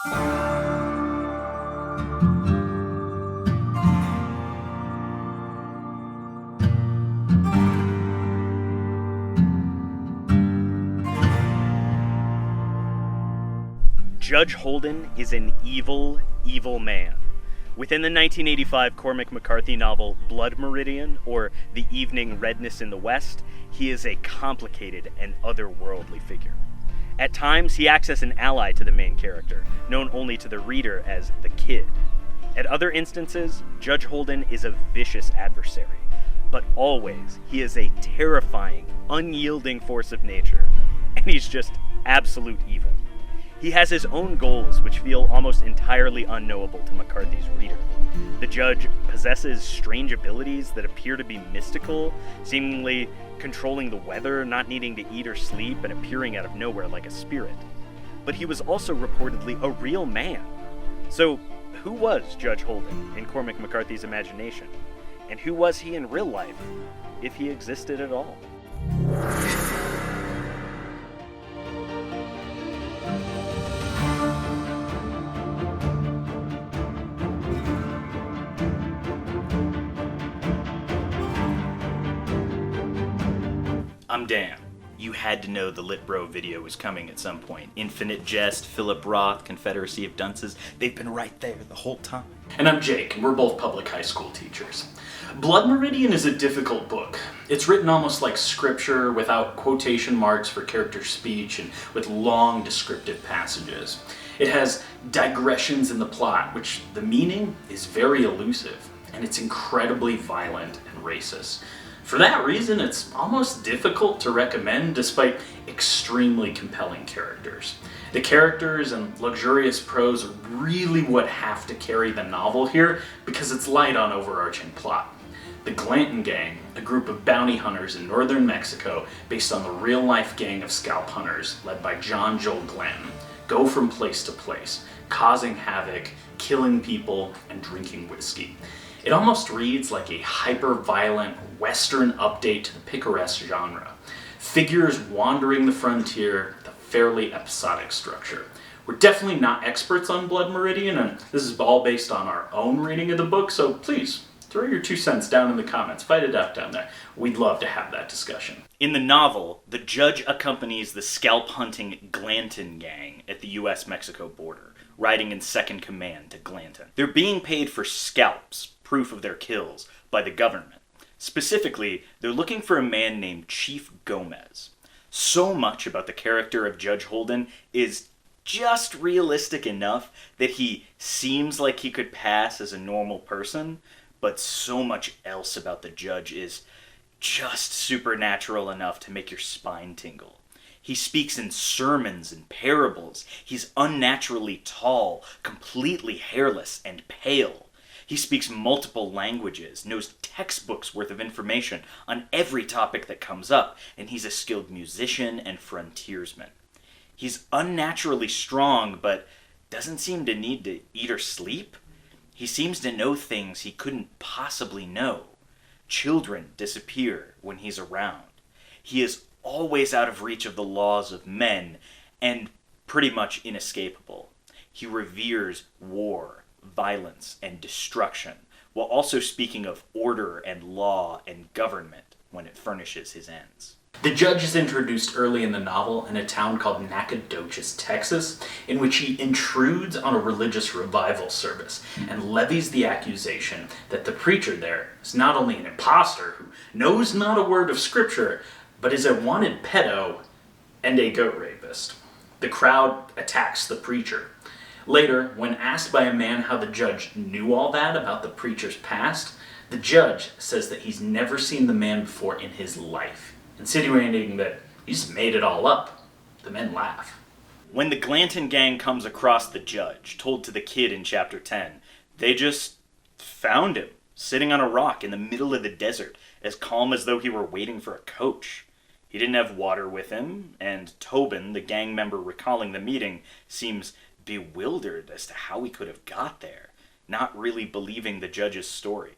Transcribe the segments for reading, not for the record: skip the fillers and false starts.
Judge Holden is an evil, evil man. Within the 1985 Cormac McCarthy novel Blood Meridian, or The Evening Redness in the West, he is a complicated and otherworldly figure. At times, he acts as an ally to the main character, known only to the reader as the Kid. At other instances, Judge Holden is a vicious adversary, but always he is a terrifying, unyielding force of nature, and he's just absolute evil. He has his own goals, which feel almost entirely unknowable to McCarthy's reader. The judge possesses strange abilities that appear to be mystical, seemingly controlling the weather, not needing to eat or sleep, and appearing out of nowhere like a spirit. But he was also reportedly a real man. So, who was Judge Holden in Cormac McCarthy's imagination? And who was he in real life, if he existed at all? I'm Dan. You had to know the Lit Bro video was coming at some point. Infinite Jest, Philip Roth, Confederacy of Dunces, they've been right there the whole time. And I'm Jake, and we're both public high school teachers. Blood Meridian is a difficult book. It's written almost like scripture, without quotation marks for character speech and with long descriptive passages. It has digressions in the plot, which the meaning is very elusive, and it's incredibly violent and racist. For that reason, it's almost difficult to recommend despite extremely compelling characters. The characters and luxurious prose are really what have to carry the novel here because it's light on overarching plot. The Glanton Gang, a group of bounty hunters in northern Mexico based on the real-life gang of scalp hunters led by John Joel Glanton, go from place to place, causing havoc, killing people, and drinking whiskey. It almost reads like a hyper-violent Western update to the picaresque genre. Figures wandering the frontier with a fairly episodic structure. We're definitely not experts on Blood Meridian, and this is all based on our own reading of the book, so please, throw your 2 cents down in the comments. Fight it up down there. We'd love to have that discussion. In the novel, the judge accompanies the scalp-hunting Glanton Gang at the U.S.-Mexico border, riding in second command to Glanton. They're being paid for scalps, proof of their kills, by the government. Specifically, they're looking for a man named Chief Gomez. So much about the character of Judge Holden is just realistic enough that he seems like he could pass as a normal person, but so much else about the judge is just supernatural enough to make your spine tingle. He speaks in sermons and parables. He's unnaturally tall, completely hairless, and pale. He speaks multiple languages, knows textbooks worth of information on every topic that comes up, and he's a skilled musician and frontiersman. He's unnaturally strong, but doesn't seem to need to eat or sleep. He seems to know things he couldn't possibly know. Children disappear when he's around. He is always out of reach of the laws of men, and pretty much inescapable. He reveres war, violence, and destruction, while also speaking of order and law and government when it furnishes his ends. The judge is introduced early in the novel in a town called Nacogdoches, Texas, in which he intrudes on a religious revival service and levies the accusation that the preacher there is not only an imposter who knows not a word of scripture, but is a wanted pedo and a goat rapist. The crowd attacks the preacher. Later, when asked by a man how the judge knew all that about the preacher's past, the judge says that he's never seen the man before in his life, insinuating that he's made it all up. The men laugh. When the Glanton Gang comes across the judge, told to the Kid in Chapter 10, they just found him, sitting on a rock in the middle of the desert, as calm as though he were waiting for a coach. He didn't have water with him, and Tobin, the gang member recalling the meeting, seems bewildered as to how he could have got there, not really believing the judge's story.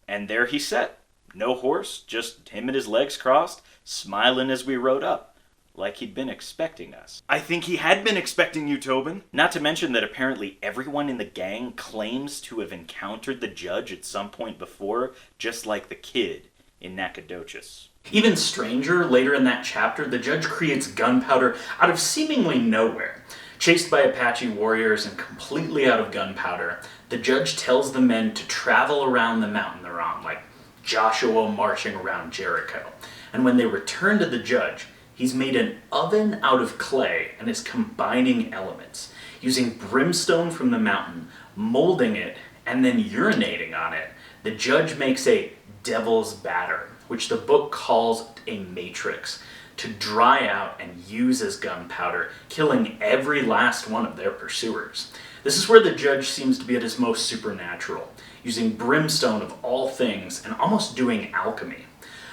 And there he sat, no horse, just him and his legs crossed, smiling as we rode up. like he'd been expecting us. I think he had been expecting you, Tobin. Not to mention that apparently everyone in the gang claims to have encountered the judge at some point before, just like the kid in Nacogdoches. Even stranger, later in that chapter, the judge creates gunpowder out of seemingly nowhere. Chased by Apache warriors and completely out of gunpowder, the judge tells the men to travel around the mountain they're on, like Joshua marching around Jericho. And when they return to the judge, he's made an oven out of clay and is combining elements, using brimstone from the mountain, molding it, and then urinating on it. The judge makes a devil's batter, which the book calls a matrix, to dry out and use as gunpowder, killing every last one of their pursuers. This is where the judge seems to be at his most supernatural, using brimstone of all things and almost doing alchemy.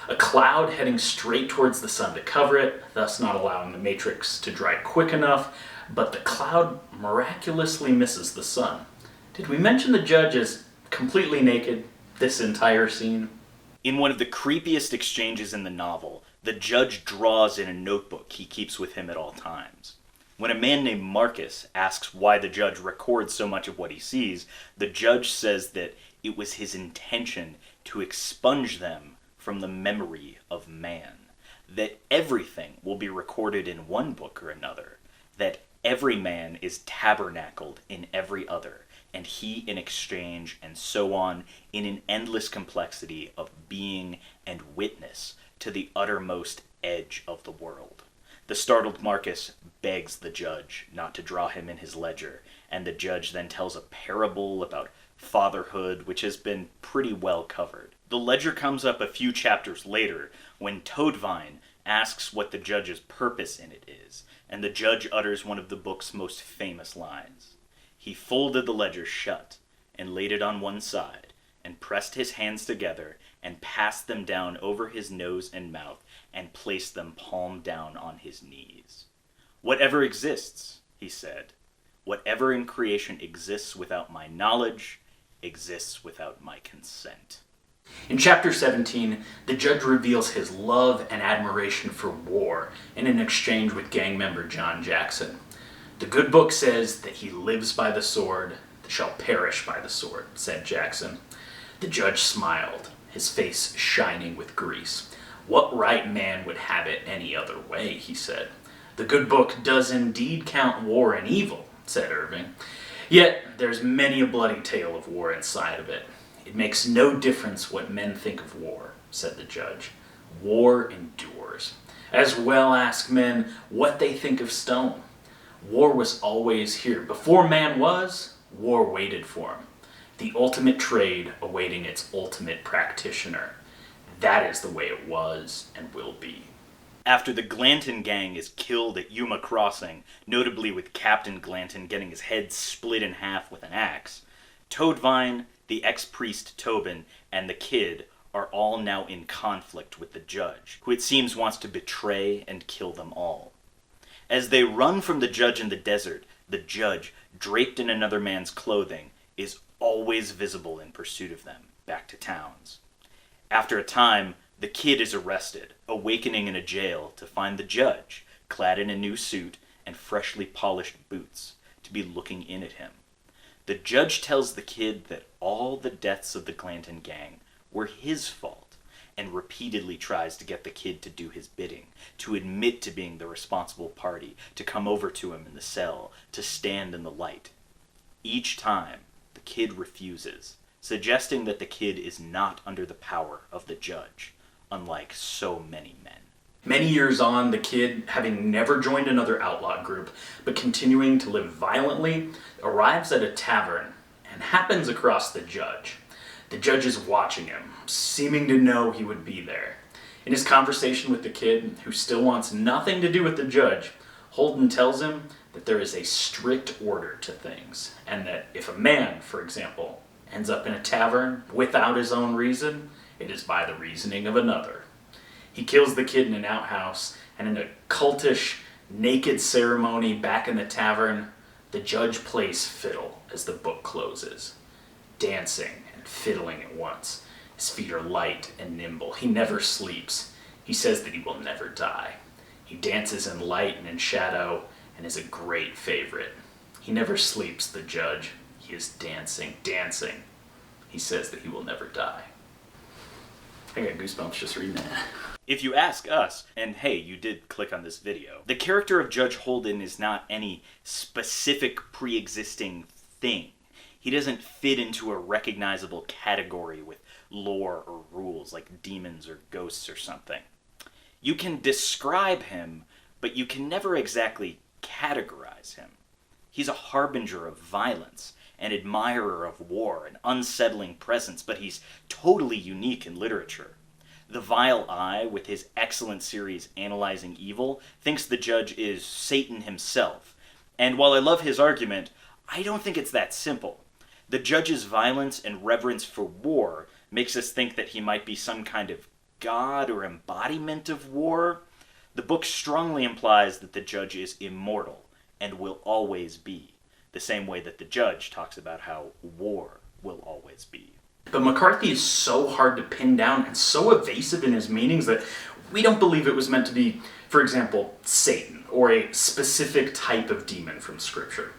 A cloud heading straight towards the sun to cover it, thus not allowing the matrix to dry quick enough, but the cloud miraculously misses the sun. Did we mention the judge is completely naked this entire scene? In one of the creepiest exchanges in the novel, the judge draws in a notebook he keeps with him at all times. When a man named Marcus asks why the judge records so much of what he sees, the judge says that it was his intention to expunge them from the memory of man, that everything will be recorded in one book or another, that every man is tabernacled in every other, and he in exchange, and so on, in an endless complexity of being and witness to the uttermost edge of the world. The startled Marcus begs the judge not to draw him in his ledger, and the judge then tells a parable about fatherhood, which has been pretty well covered. The ledger comes up a few chapters later, when Toadvine asks what the judge's purpose in it is, and the judge utters one of the book's most famous lines. He folded the ledger shut, and laid it on one side, and pressed his hands together, and passed them down over his nose and mouth, and placed them palm down on his knees. Whatever exists, he said, whatever in creation exists without my knowledge, exists without my consent. In chapter 17, the judge reveals his love and admiration for war in an exchange with gang member John Jackson. The good book says that he lives by the sword, shall perish by the sword, said Jackson. The judge smiled, his face shining with grease. What right man would have it any other way, he said. The good book does indeed count war and evil, said Irving. Yet there's many a bloody tale of war inside of it. It makes no difference what men think of war, said the judge. War endures. As well ask men what they think of stone. War was always here. Before man was, war waited for him. The ultimate trade awaiting its ultimate practitioner. That is the way it was and will be. After the Glanton gang is killed at Yuma Crossing, notably with Captain Glanton getting his head split in half with an axe, Toadvine, the ex-priest Tobin, and the kid are all now in conflict with the judge, who it seems wants to betray and kill them all. As they run from the judge in the desert, the judge, draped in another man's clothing, is always visible in pursuit of them, back to towns. After a time, the kid is arrested, awakening in a jail to find the judge, clad in a new suit and freshly polished boots, to be looking in at him. The judge tells the kid that all the deaths of the Glanton gang were his fault, and repeatedly tries to get the kid to do his bidding, to admit to being the responsible party, to come over to him in the cell, to stand in the light. Each time, the kid refuses, suggesting that the kid is not under the power of the judge, unlike so many men. Many years on, the kid, having never joined another outlaw group, but continuing to live violently, arrives at a tavern and happens across the judge. The judge is watching him, seeming to know he would be there. In his conversation with the kid, who still wants nothing to do with the judge, Holden tells him that there is a strict order to things, and that if a man, for example, ends up in a tavern without his own reason, it is by the reasoning of another. He kills the kid in an outhouse, and in a cultish, naked ceremony back in the tavern, the judge plays fiddle as the book closes, dancing and fiddling at once. His feet are light and nimble. He never sleeps. He says that he will never die. He dances in light and in shadow and is a great favorite. He never sleeps, the judge. He is dancing, dancing. He says that he will never die. I got goosebumps just reading that. If you ask us, and hey, you did click on this video, the character of Judge Holden is not any specific pre-existing thing. He doesn't fit into a recognizable category with lore or rules like demons or ghosts or something. You can describe him, but you can never exactly categorize him. He's a harbinger of violence, an admirer of war, an unsettling presence, but he's totally unique in literature. The Vile Eye, with his excellent series Analyzing Evil, thinks the judge is Satan himself. And while I love his argument, I don't think it's that simple. The judge's violence and reverence for war makes us think that he might be some kind of god or embodiment of war. The book strongly implies that the judge is immortal and will always be, the same way that the judge talks about how war will always be. But McCarthy is so hard to pin down and so evasive in his meanings that we don't believe it was meant to be, for example, Satan, or a specific type of demon from Scripture.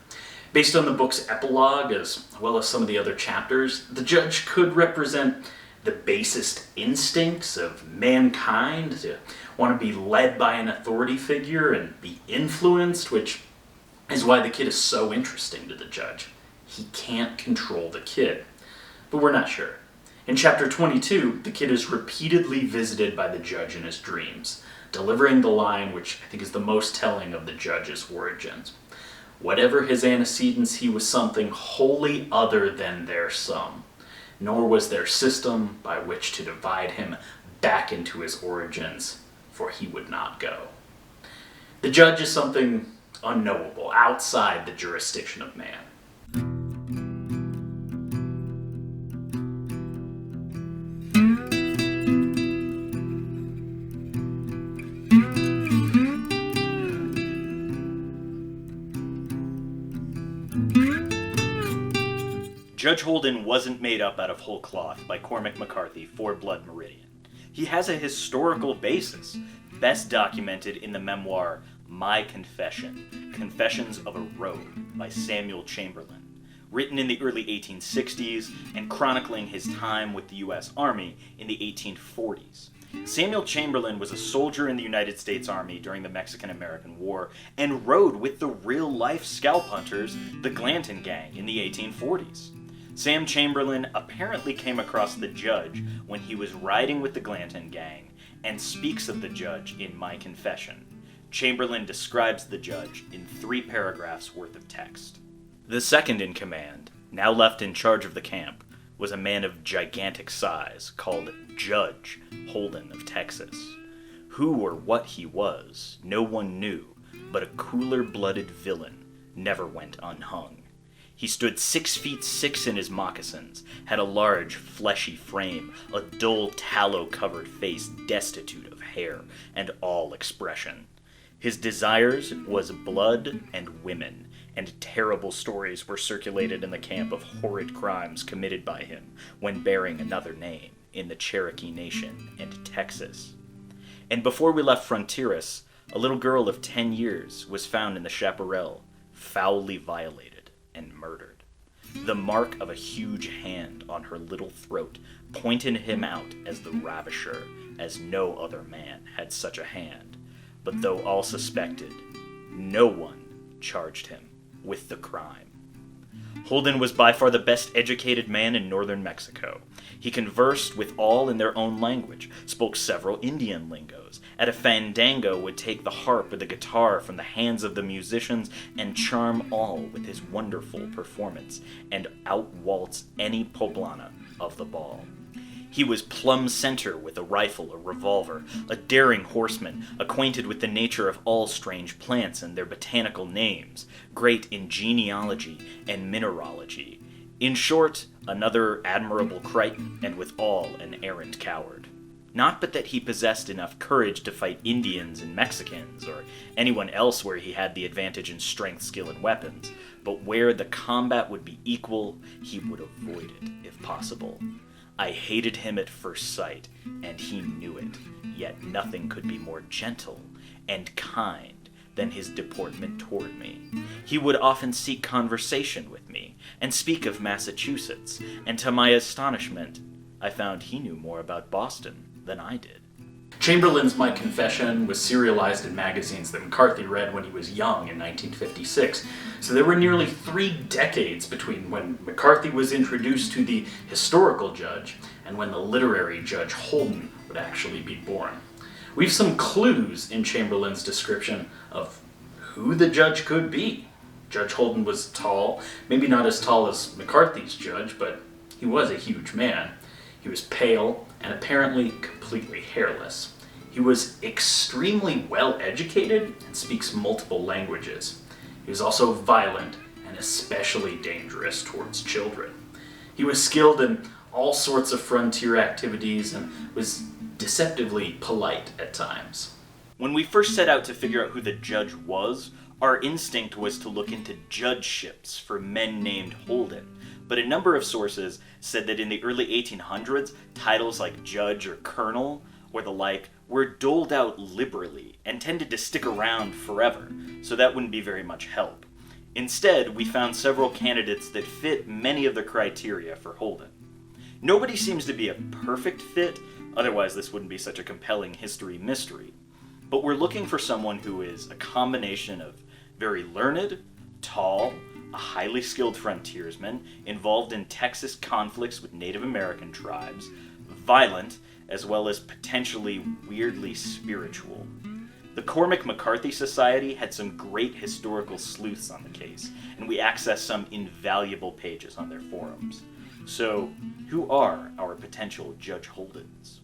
Based on the book's epilogue, as well as some of the other chapters, the judge could represent the basest instincts of mankind, to want to be led by an authority figure and be influenced, which is why the kid is so interesting to the judge. He can't control the kid. But we're not sure. In chapter 22, the kid is repeatedly visited by the judge in his dreams, delivering the line which I think is the most telling of the judge's origins. Whatever his antecedents, he was something wholly other than their sum, nor was there system by which to divide him back into his origins, for he would not go. The judge is something unknowable, outside the jurisdiction of man. Judge Holden wasn't made up out of whole cloth by Cormac McCarthy for Blood Meridian. He has a historical basis, best documented in the memoir My Confession, Confessions of a Rogue by Samuel Chamberlain, written in the early 1860s and chronicling his time with the U.S. Army in the 1840s. Samuel Chamberlain was a soldier in the United States Army during the Mexican-American War and rode with the real-life scalp hunters, the Glanton Gang, in the 1840s. Sam Chamberlain apparently came across the judge when he was riding with the Glanton Gang and speaks of the judge in My Confession. Chamberlain describes the judge in 3 paragraphs worth of text. The second in command, now left in charge of the camp, was a man of gigantic size called Judge Holden of Texas. Who or what he was, no one knew, but a cooler-blooded villain never went unhung. He stood 6 feet 6 in his moccasins, had a large, fleshy frame, a dull, tallow-covered face destitute of hair and all expression. His desires was blood and women, and terrible stories were circulated in the camp of horrid crimes committed by him when bearing another name in the Cherokee Nation and Texas. And before we left Frontieras, a little girl of 10 years was found in the chaparral, foully violated and murdered. The mark of a huge hand on her little throat pointed him out as the ravisher, as no other man had such a hand. But though all suspected, no one charged him with the crime. Holden was by far the best educated man in northern Mexico. He conversed with all in their own language, spoke several Indian lingos, at a fandango would take the harp or the guitar from the hands of the musicians and charm all with his wonderful performance, and outwaltz any poblana of the ball. He was plumb center with a rifle or revolver, a daring horseman, acquainted with the nature of all strange plants and their botanical names, great in genealogy and mineralogy. In short, another admirable Crichton, and withal an arrant coward. Not but that he possessed enough courage to fight Indians and Mexicans, or anyone else where he had the advantage in strength, skill, and weapons, but where the combat would be equal, he would avoid it, if possible. I hated him at first sight, and he knew it, yet nothing could be more gentle, and kind than his deportment toward me. He would often seek conversation with me and speak of Massachusetts, and to my astonishment, I found he knew more about Boston than I did. Chamberlain's My Confession was serialized in magazines that McCarthy read when he was young in 1956, so there were nearly 3 decades between when McCarthy was introduced to the historical judge and when the literary Judge Holden would actually be born. We've some clues in Chamberlain's description of who the judge could be. Judge Holden was tall, maybe not as tall as McCarthy's judge, but he was a huge man. He was pale and apparently completely hairless. He was extremely well educated and speaks multiple languages. He was also violent and especially dangerous towards children. He was skilled in all sorts of frontier activities and was deceptively polite at times. When we first set out to figure out who the judge was, our instinct was to look into judgeships for men named Holden. But a number of sources said that in the early 1800s, titles like judge or colonel or the like were doled out liberally and tended to stick around forever, so that wouldn't be very much help. Instead, we found several candidates that fit many of the criteria for Holden. Nobody seems to be a perfect fit, otherwise this wouldn't be such a compelling history mystery. But we're looking for someone who is a combination of very learned, tall, a highly skilled frontiersman, involved in Texas conflicts with Native American tribes, violent, as well as potentially weirdly spiritual. The Cormac McCarthy Society had some great historical sleuths on the case, and we accessed some invaluable pages on their forums. So, who are our potential Judge Holdens?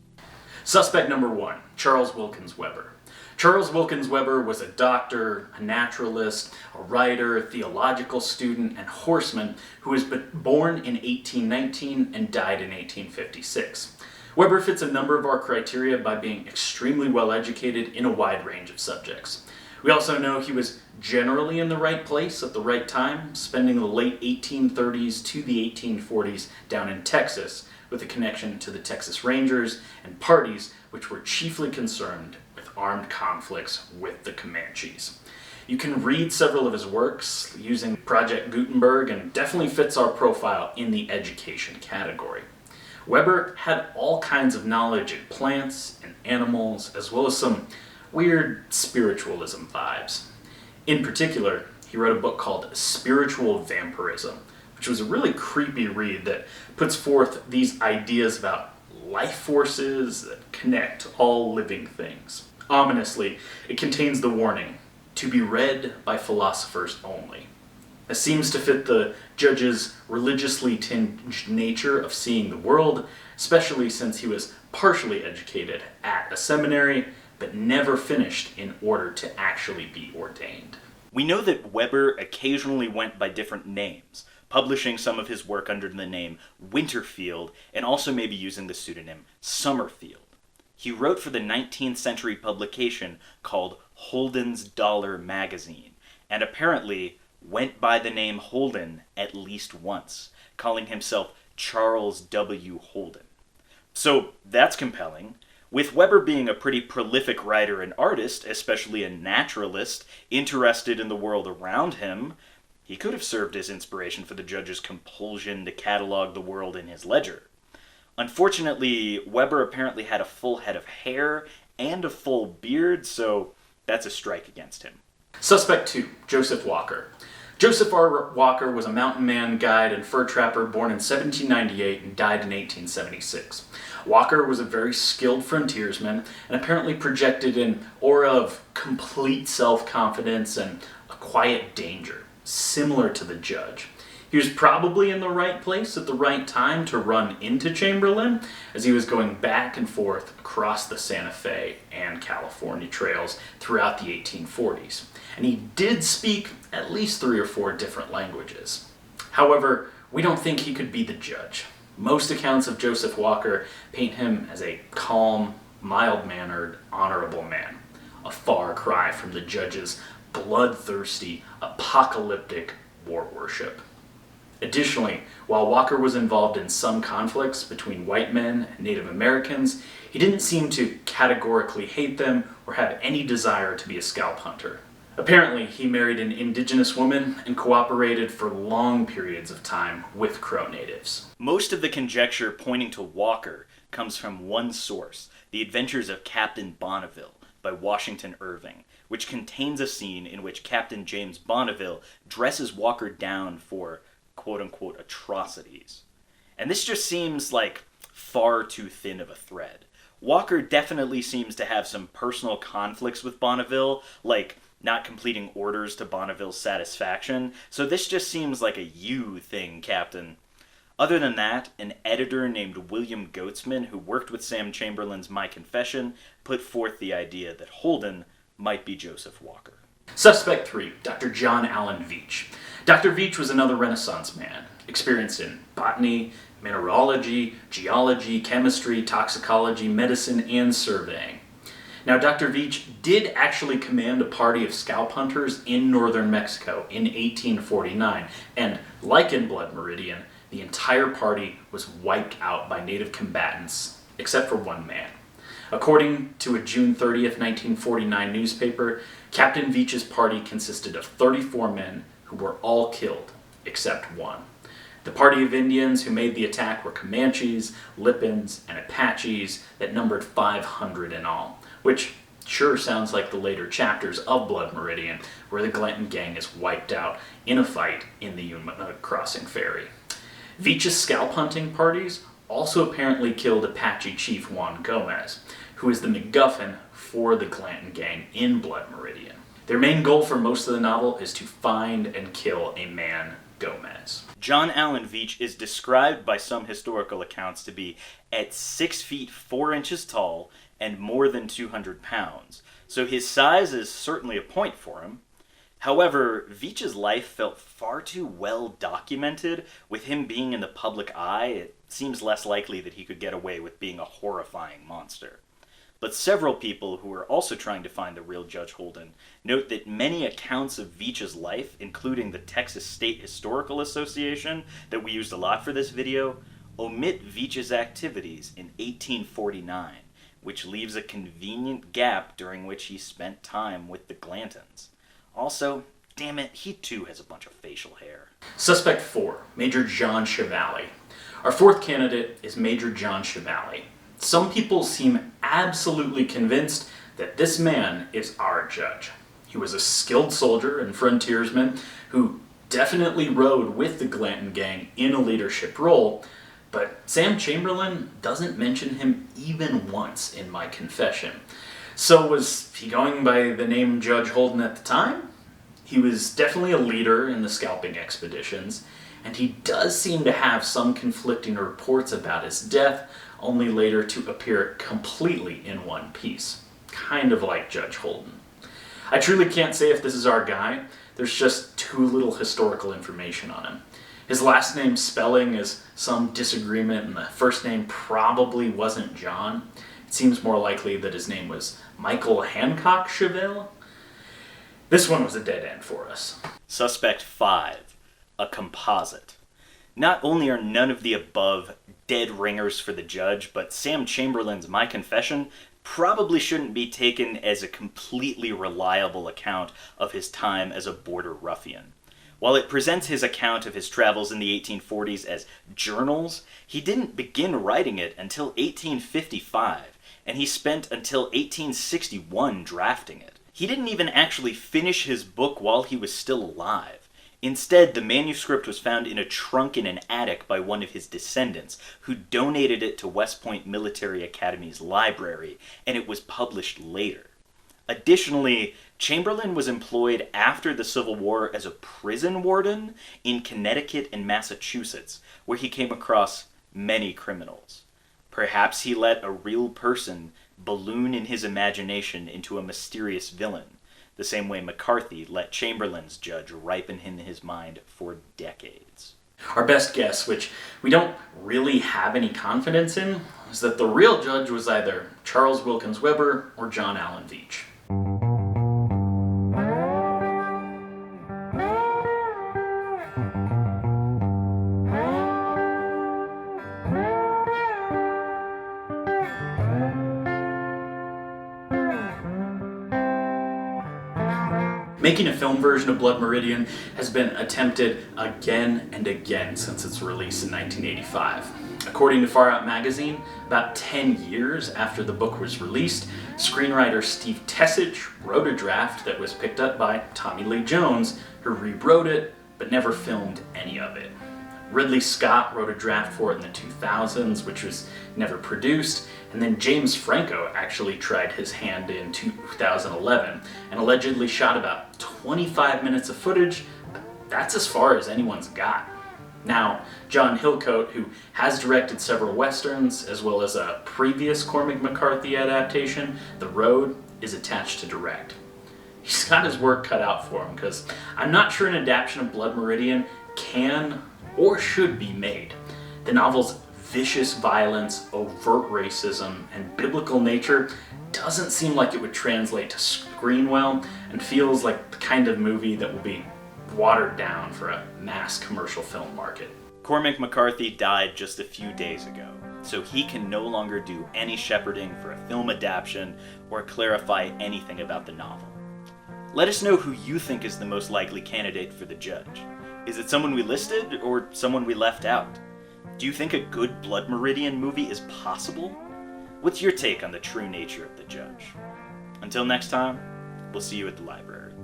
Suspect number 1, Charles Wilkins Weber. Charles Wilkins Weber was a doctor, a naturalist, a writer, a theological student, and horseman who was born in 1819 and died in 1856. Weber fits a number of our criteria by being extremely well educated in a wide range of subjects. We also know he was generally in the right place at the right time, spending the late 1830s to the 1840s down in Texas, with a connection to the Texas Rangers and parties which were chiefly concerned with armed conflicts with the Comanches. You can read several of his works using Project Gutenberg and definitely fits our profile in the education category. Weber had all kinds of knowledge in plants and animals, as well as some weird spiritualism vibes. In particular, he wrote a book called Spiritual Vampirism, which was a really creepy read that puts forth these ideas about life forces that connect all living things. Ominously, it contains the warning, to be read by philosophers only. It seems to fit the judge's religiously tinged nature of seeing the world, especially since he was partially educated at a seminary, but never finished in order to actually be ordained. We know that Weber occasionally went by different names, publishing some of his work under the name Winterfield and also maybe using the pseudonym Summerfield. He wrote for the 19th century publication called Holden's Dollar Magazine, and apparently went by the name Holden at least once, calling himself Charles W. Holden. So that's compelling. With Weber being a pretty prolific writer and artist, especially a naturalist, interested in the world around him, he could have served as inspiration for the judge's compulsion to catalog the world in his ledger. Unfortunately, Weber apparently had a full head of hair and a full beard, so that's a strike against him. Suspect 2, Joseph Walker. Joseph R. Walker was a mountain man, guide, and fur trapper born in 1798 and died in 1876. Walker was a very skilled frontiersman and apparently projected an aura of complete self-confidence and a quiet danger, similar to the judge. He was probably in the right place at the right time to run into Chamberlain as he was going back and forth across the Santa Fe and California trails throughout the 1840s. And he did speak at least 3 or 4 different languages. However, we don't think he could be the judge. Most accounts of Joseph Walker paint him as a calm, mild-mannered, honorable man, a far cry from the judge's bloodthirsty, apocalyptic war worship. Additionally, while Walker was involved in some conflicts between white men and Native Americans, he didn't seem to categorically hate them or have any desire to be a scalp hunter. Apparently, he married an indigenous woman and cooperated for long periods of time with Crow natives. Most of the conjecture pointing to Walker comes from one source, The Adventures of Captain Bonneville by Washington Irving, which contains a scene in which Captain James Bonneville dresses Walker down for quote-unquote atrocities. And this just seems like far too thin of a thread. Walker definitely seems to have some personal conflicts with Bonneville, like not completing orders to Bonneville's satisfaction, so this just seems like a you thing, Captain. Other than that, an editor named William Goatsman, who worked with Sam Chamberlain's My Confession, put forth the idea that Holden might be Joseph Walker. Suspect 3, Dr. John Allen Veach. Dr. Veach was another Renaissance man, experienced in botany, mineralogy, geology, chemistry, toxicology, medicine, and surveying. Now, Dr. Veach did actually command a party of scalp hunters in northern Mexico in 1849, and like in Blood Meridian, the entire party was wiped out by native combatants, except for one man. According to a June 30th, 1949 newspaper, Captain Veach's party consisted of 34 men who were all killed, except one. The party of Indians who made the attack were Comanches, Lipans, and Apaches that numbered 500 in all, which sure sounds like the later chapters of Blood Meridian, where the Glanton gang is wiped out in a fight in the Yuma Crossing Ferry. Veach's scalp hunting parties also apparently killed Apache chief Juan Gomez, who is the MacGuffin for the Glanton gang in Blood Meridian. Their main goal for most of the novel is to find and kill a man, Gomez. John Allen Veach is described by some historical accounts to be at 6 feet 4 inches tall and more than 200 pounds, so his size is certainly a point for him. However, Veach's life felt far too well documented. With him being in the public eye, it seems less likely that he could get away with being a horrifying monster. But several people who are also trying to find the real Judge Holden note that many accounts of Veach's life, including the Texas State Historical Association that we used a lot for this video, omit Veach's activities in 1849, which leaves a convenient gap during which he spent time with the Glantons. Also, damn it, he too has a bunch of facial hair. Suspect 4, Major John Chevalley. Our fourth candidate is Major John Chevalley. Some people seem absolutely convinced that this man is our judge. He was a skilled soldier and frontiersman who definitely rode with the Glanton gang in a leadership role, but Sam Chamberlain doesn't mention him even once in My Confession. So was he going by the name Judge Holden at the time? He was definitely a leader in the scalping expeditions, and he does seem to have some conflicting reports about his death, only later to appear completely in one piece. Kind of like Judge Holden. I truly can't say if this is our guy. There's just too little historical information on him. His last name spelling is some disagreement, and the first name probably wasn't John. It seems more likely that his name was Michael Hancock Chevelle. This one was a dead end for us. Suspect 5, a composite. Not only are none of the above dead ringers for the judge, but Sam Chamberlain's My Confession probably shouldn't be taken as a completely reliable account of his time as a border ruffian. While it presents his account of his travels in the 1840s as journals, he didn't begin writing it until 1855, and he spent until 1861 drafting it. He didn't even actually finish his book while he was still alive. Instead, the manuscript was found in a trunk in an attic by one of his descendants, who donated it to West Point Military Academy's library, and it was published later. Additionally, Chamberlain was employed after the Civil War as a prison warden in Connecticut and Massachusetts, where he came across many criminals. Perhaps he let a real person balloon in his imagination into a mysterious villain, the same way McCarthy let Chamberlain's judge ripen in his mind for decades. Our best guess, which we don't really have any confidence in, is that the real judge was either Charles Wilkins Weber or John Allen Veach. Making a film version of Blood Meridian has been attempted again and again since its release in 1985. According to Far Out magazine, about 10 years after the book was released, screenwriter Steve Tessage wrote a draft that was picked up by Tommy Lee Jones, who rewrote it but never filmed any of it. Ridley Scott wrote a draft for it in the 2000s, which was never produced, and then James Franco actually tried his hand in 2011 and allegedly shot about 25 minutes of footage, but that's as far as anyone's got. Now, John Hillcoat, who has directed several westerns, as well as a previous Cormac McCarthy adaptation, The Road, is attached to direct. He's got his work cut out for him, because I'm not sure an adaptation of Blood Meridian can or should be made. The novel's vicious violence, overt racism, and biblical nature doesn't seem like it would translate to screen well, and feels like the kind of movie that will be watered down for a mass commercial film market. Cormac McCarthy died just a few days ago, so he can no longer do any shepherding for a film adaptation or clarify anything about the novel. Let us know who you think is the most likely candidate for the Judge. Is it someone we listed, or someone we left out? Do you think a good Blood Meridian movie is possible? What's your take on the true nature of the Judge? Until next time, we'll see you at the library.